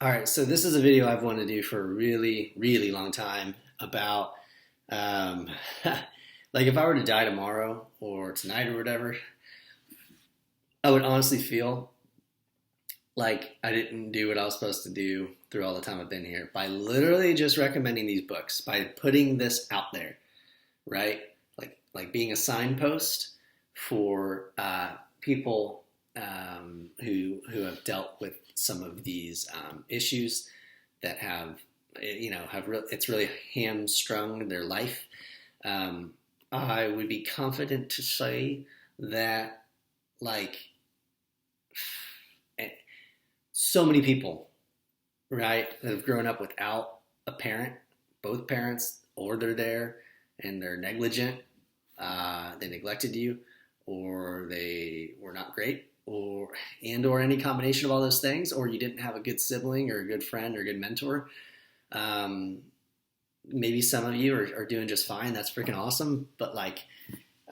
All right, so this is a video I've wanted to do for a really, really long time about, um, like if I were to die tomorrow or tonight or whatever, I would honestly feel like I didn't do what I was supposed to do through all the time I've been here by literally just recommending these books, by putting this out there, right? Like being a signpost for people who have dealt with some of these issues that have it's really hamstrung their life. I would be confident to say that like so many people, right, that have grown up without a parent, both parents, or they're there and they're negligent, they neglected you, or they were not great, or any combination of all those things, or you didn't have a good sibling or a good friend or a good mentor. Um, Maybe some of you are doing just fine. That's freaking awesome. But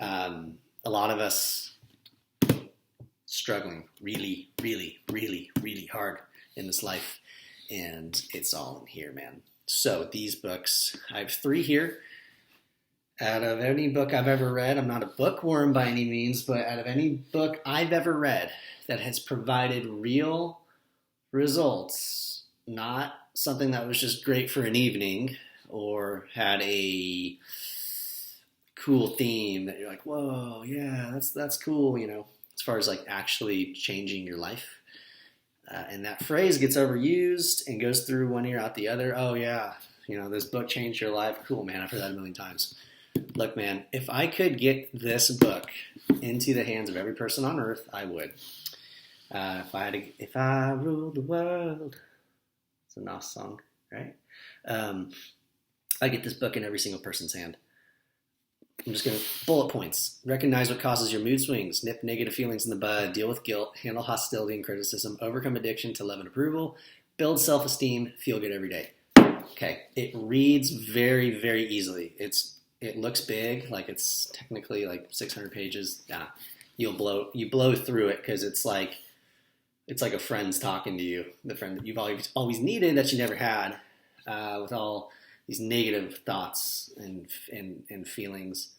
a lot of us struggling really, really, really, really hard in this life. And it's all in here, man. So these books, I have 3 here. Out of any book I've ever read, I'm not a bookworm by any means, but out of any book I've ever read that has provided real results, not something that was just great for an evening or had a cool theme that you're like, whoa, yeah, that's cool, as far as like actually changing your life. And that phrase gets overused and goes through one ear out the other. Oh yeah, this book changed your life. Cool, man. I've heard that a million times. Look, man, if I could get this book into the hands of every person on earth, I would. If I ruled the world, it's a Nas song, right? I get this book in every single person's hand. I'm just going to bullet points. Recognize what causes your mood swings. Nip negative feelings in the bud. Deal with guilt. Handle hostility and criticism. Overcome addiction to love and approval. Build self-esteem. Feel good every day. Okay, it reads very, very easily. It looks big, like it's technically like 600 pages. Nah, you blow through it because it's like a friend's talking to you, the friend that you've always needed that you never had, with all these negative thoughts and feelings,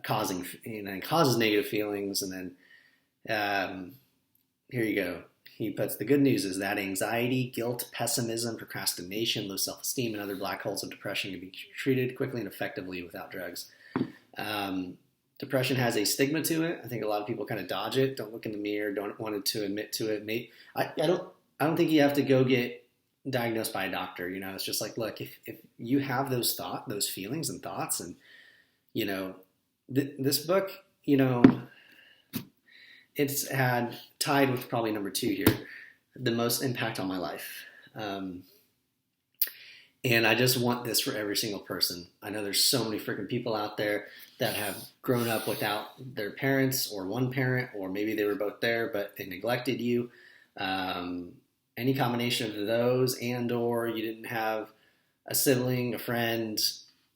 causes negative feelings, and then here you go. He puts the good news is that anxiety, guilt, pessimism, procrastination, low self-esteem, and other black holes of depression can be treated quickly and effectively without drugs. Depression has a stigma to it. I think a lot of people kind of dodge it, don't look in the mirror, don't want to admit to it. I don't think you have to go get diagnosed by a doctor. It's just like, look, if you have those feelings and thoughts, and this book, it's had, tied with probably number 2 here, the most impact on my life. And I just want this for every single person. I know there's so many freaking people out there that have grown up without their parents or one parent, or maybe they were both there, but they neglected you. Any combination of those, or you didn't have a sibling, a friend,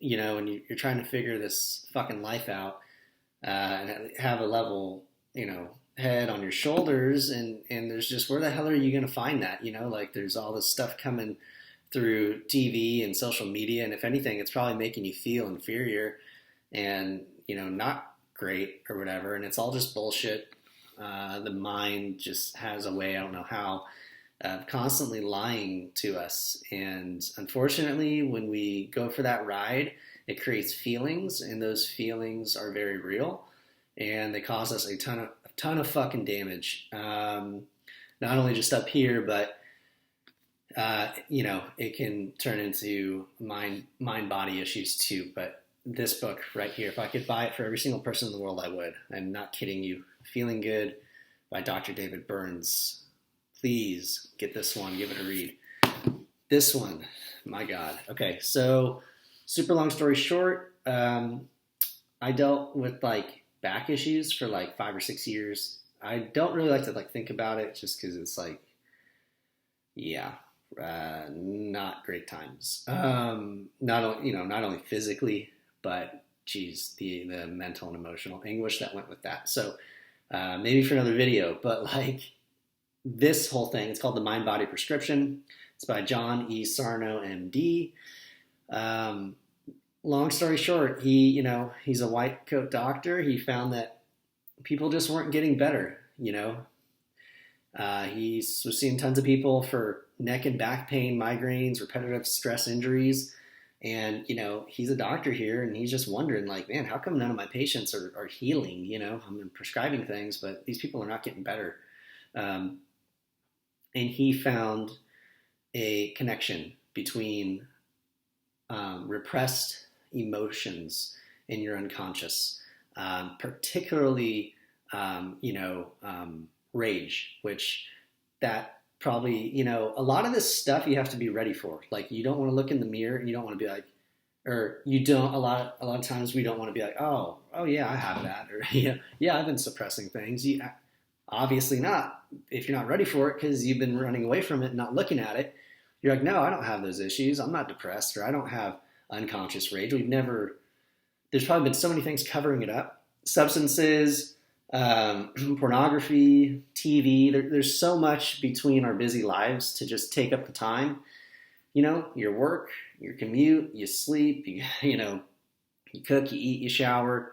and you're trying to figure this fucking life out, and have a level, head on your shoulders, and there's just, where the hell are you going to find that? Like there's all this stuff coming through TV and social media, and if anything, it's probably making you feel inferior and not great or whatever, and it's all just bullshit. The mind just has a way, I don't know how, of constantly lying to us, and unfortunately when we go for that ride, it creates feelings, and those feelings are very real, and they cause us a ton of fucking damage. Not only just up here, but it can turn into mind body issues too. But this book right here, if I could buy it for every single person in the world, I would. I'm not kidding you. Feeling Good by Dr. David Burns. Please get this one. Give it a read. This one, my God. Okay, so super long story short, I dealt with like back issues for like 5 or 6 years. I don't really like to think about it, just because it's like, yeah, not great times. Not only physically, but geez, the mental and emotional anguish that went with that. So maybe for another video, but like this whole thing, it's called the Mindbody Prescription. It's by John E. Sarno, MD. Long story short, he's a white coat doctor. He found that people just weren't getting better. He was seeing tons of people for neck and back pain, migraines, repetitive stress injuries. And, he's a doctor here, and he's just wondering, like, man, how come none of my patients are healing? I'm prescribing things, but these people are not getting better. And he found a connection between repressed emotions in your unconscious, particularly, rage, which that probably, a lot of this stuff you have to be ready for. Like, you don't want to look in the mirror and you don't want to be like, or you don't, a lot of times we don't want to be like, oh yeah, I have that. Or, yeah, I've been suppressing things. Obviously not, if you're not ready for it, because you've been running away from it and not looking at it. You're like, no, I don't have those issues. I'm not depressed, or I don't have unconscious rage. There's probably been so many things covering it up. Substances, pornography, TV. There's so much between our busy lives to just take up the time. Your work, your commute, you sleep, you cook, you eat, you shower,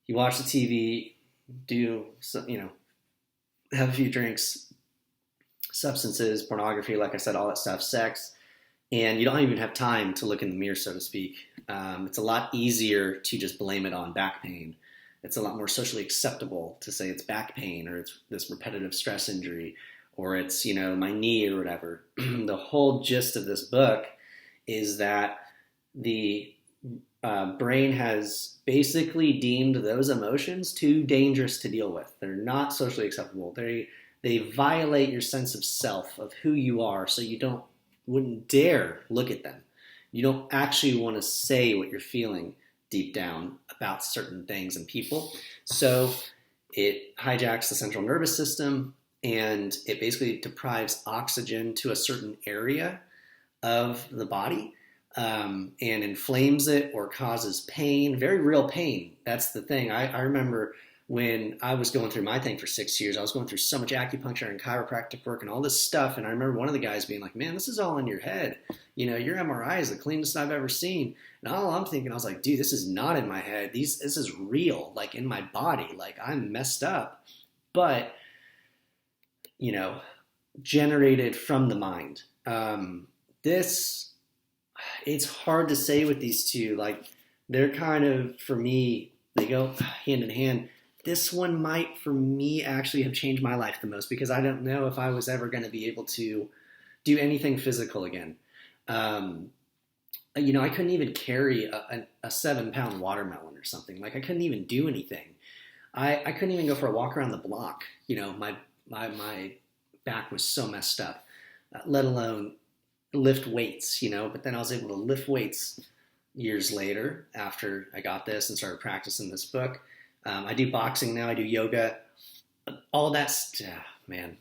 you watch the TV, have a few drinks, substances, pornography, like I said, all that stuff, sex, and you don't even have time to look in the mirror, so to speak. It's a lot easier to just blame it on back pain. It's a lot more socially acceptable to say it's back pain, or it's this repetitive stress injury, or it's, my knee or whatever. The whole gist of this book is that the brain has basically deemed those emotions too dangerous to deal with. They're not socially acceptable. They violate your sense of self, of who you are, so you wouldn't dare look at them. You don't actually want to say what you're feeling deep down about certain things and people. So it hijacks the central nervous system, and it basically deprives oxygen to a certain area of the body, and inflames it or causes pain, very real pain. That's the thing. I remember when I was going through my thing for 6 years, I was going through so much acupuncture and chiropractic work and all this stuff. And I remember one of the guys being like, man, this is all in your head. Your MRI is the cleanest I've ever seen. And all I'm thinking, I was like, dude, this is not in my head. This is real, like in my body. Like, I'm messed up. But, generated from the mind. It's hard to say with these two. Like, they're kind of, for me, they go hand in hand. This one might, for me, actually have changed my life the most, because I don't know if I was ever going to be able to do anything physical again. I couldn't even carry a 7-pound watermelon or something. Like, I couldn't even do anything. I couldn't even go for a walk around the block. My back was so messed up, let alone lift weights, But then I was able to lift weights years later after I got this and started practicing this book. I do boxing now. I do yoga. All that stuff, man.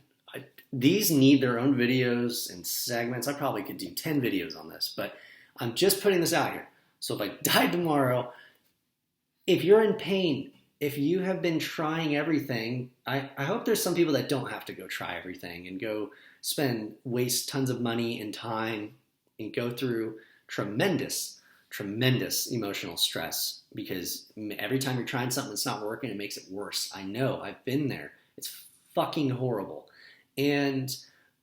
These need their own videos and segments. I probably could do 10 videos on this, but I'm just putting this out here. So if I died tomorrow, if you're in pain, if you have been trying everything, I hope there's some people that don't have to go try everything and go waste tons of money and time and go through tremendous emotional stress, because every time you're trying something that's not working, it makes it worse. I know, I've been there. It's fucking horrible. And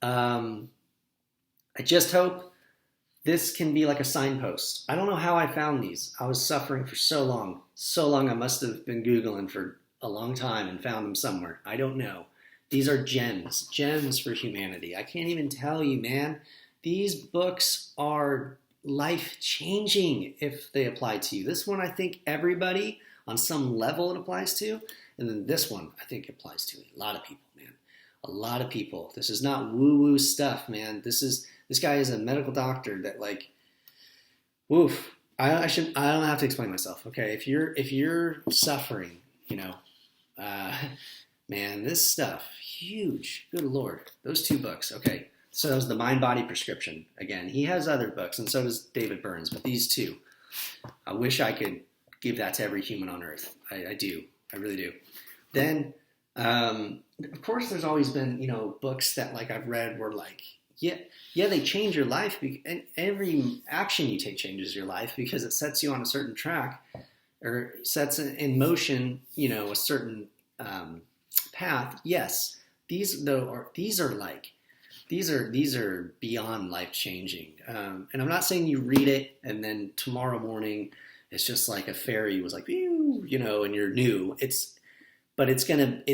I just hope this can be like a signpost. I don't know how I found these. I was suffering for so long. I must have been Googling for a long time and found them somewhere. I don't know. These are gems for humanity. I can't even tell you, man. These books are life-changing if they apply to you. This one, I think everybody on some level it applies to. And then this one, I think applies to a lot of people, man. A lot of people. This is not woo-woo stuff, man. This guy is a medical doctor that, like, woof. I don't have to explain myself, okay? If you're suffering, man, this stuff, huge. Good Lord. Those 2 books, okay. So that was the Mindbody Prescription. Again, he has other books, and so does David Burns, but these 2, I wish I could give that to every human on earth. I do. I really do. Then Of course, there's always been, books that like I've read where like, yeah, they change your life, and every action you take changes your life because it sets you on a certain track or sets in motion, a certain path. Yes, these are beyond life changing. And I'm not saying you read it and then tomorrow morning it's just like a fairy was like, and you're new. But it's gonna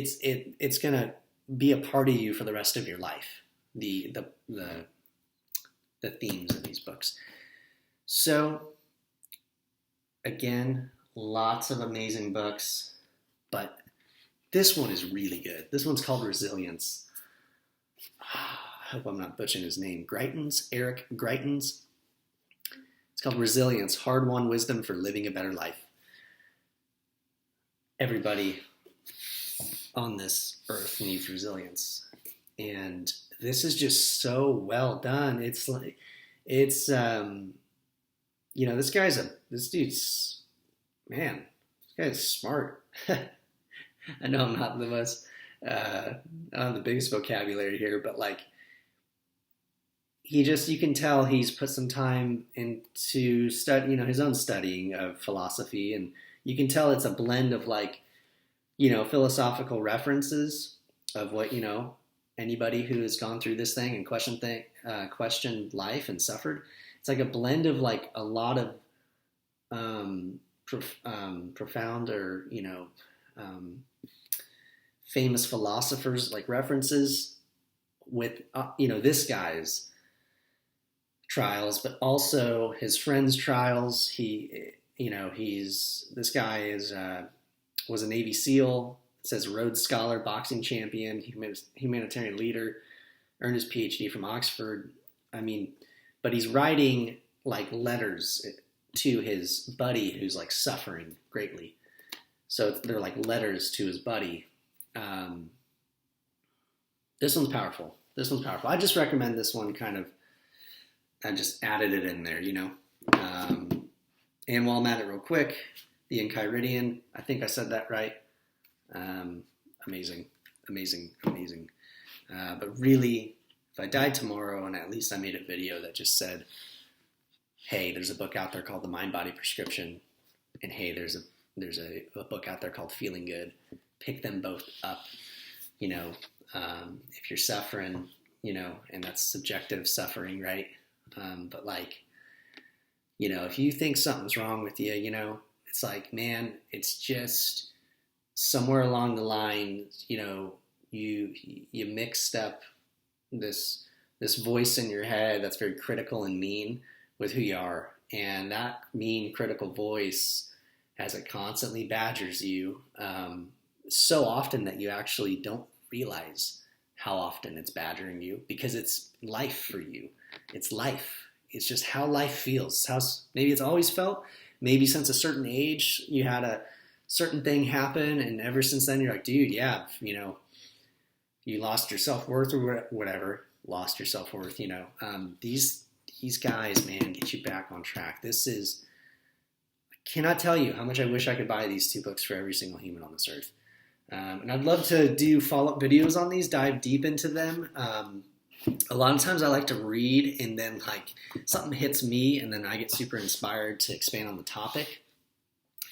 be a part of you for the rest of your life. The themes of these books. So again, lots of amazing books, but this one is really good. This one's called Resilience. I hope I'm not butchering his name. Eric Greitens. It's called Resilience, Hard-Won Wisdom for Living a Better Life. Everybody on this earth needs resilience. And this is just so well done. This guy's smart. I know I'm not the most, I don't have the biggest vocabulary here, but like, you can tell he's put some time into study, his own studying of philosophy, and you can tell it's a blend of like, philosophical references of what, anybody who has gone through this thing and questioned life and suffered. It's like a blend of like a lot of profound or famous philosophers like references with this guy's trials, but also his friends' trials. This guy was a Navy SEAL. It says Rhodes Scholar, boxing champion, humanitarian leader, earned his PhD from Oxford. But he's writing like letters to his buddy who's like suffering greatly. So they're like letters to his buddy. This one's powerful. I just recommend this one I just added it in there, and while I'm at it real quick, the Enchiridion, I think I said that right. Amazing. But really, if I died tomorrow and at least I made a video that just said, hey, there's a book out there called The Mindbody Prescription, and hey, there's a book out there called Feeling Good. Pick them both up. If you're suffering, and that's subjective suffering, right? But like, if you think something's wrong with you, it's like, man, it's just somewhere along the line, you mixed up this voice in your head that's very critical and mean with who you are. And that mean, critical voice, as it constantly badgers you, so often that you actually don't realize how often it's badgering you, because it's life for you. It's life. It's just how life feels. Maybe it's always felt. Maybe since a certain age you had a certain thing happen, and ever since then you're like, dude, yeah, you lost your self-worth or whatever. Lost your self-worth. These guys, man, get you back on track. I cannot tell you how much I wish I could buy these two books for every single human on this earth. And I'd love to do follow-up videos on these, dive deep into them. A lot of times I like to read and then like something hits me and then I get super inspired to expand on the topic,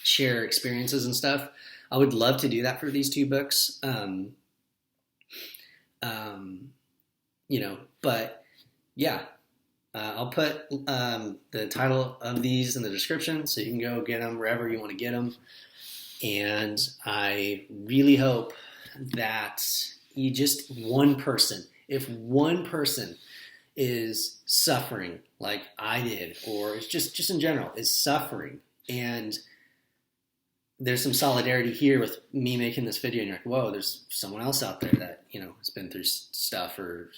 share experiences and stuff. I would love to do that for these two books. But yeah, I'll put the title of these in the description so you can go get them wherever you want to get them. And I really hope that if one person is suffering like I did, or it's just in general is suffering, and there's some solidarity here with me making this video, and you're like, whoa, there's someone else out there that, has been through stuff or,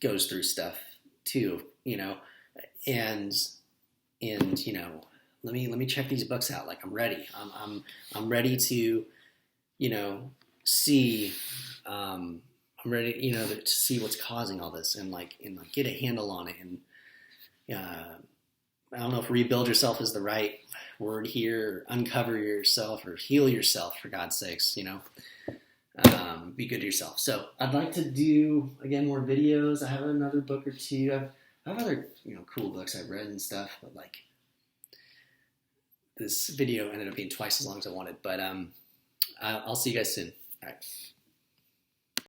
goes through stuff too, and let me check these books out. Like I'm ready. I'm ready to, see, I'm ready, to see what's causing all this and get a handle on it. And I don't know if rebuild yourself is the right word here, or uncover yourself or heal yourself, for God's sakes, Be good to yourself. So I'd like to do, again, more videos. I have another book or two. I have other, cool books I've read and stuff, but like this video ended up being twice as long as I wanted. But I'll see you guys soon. All right.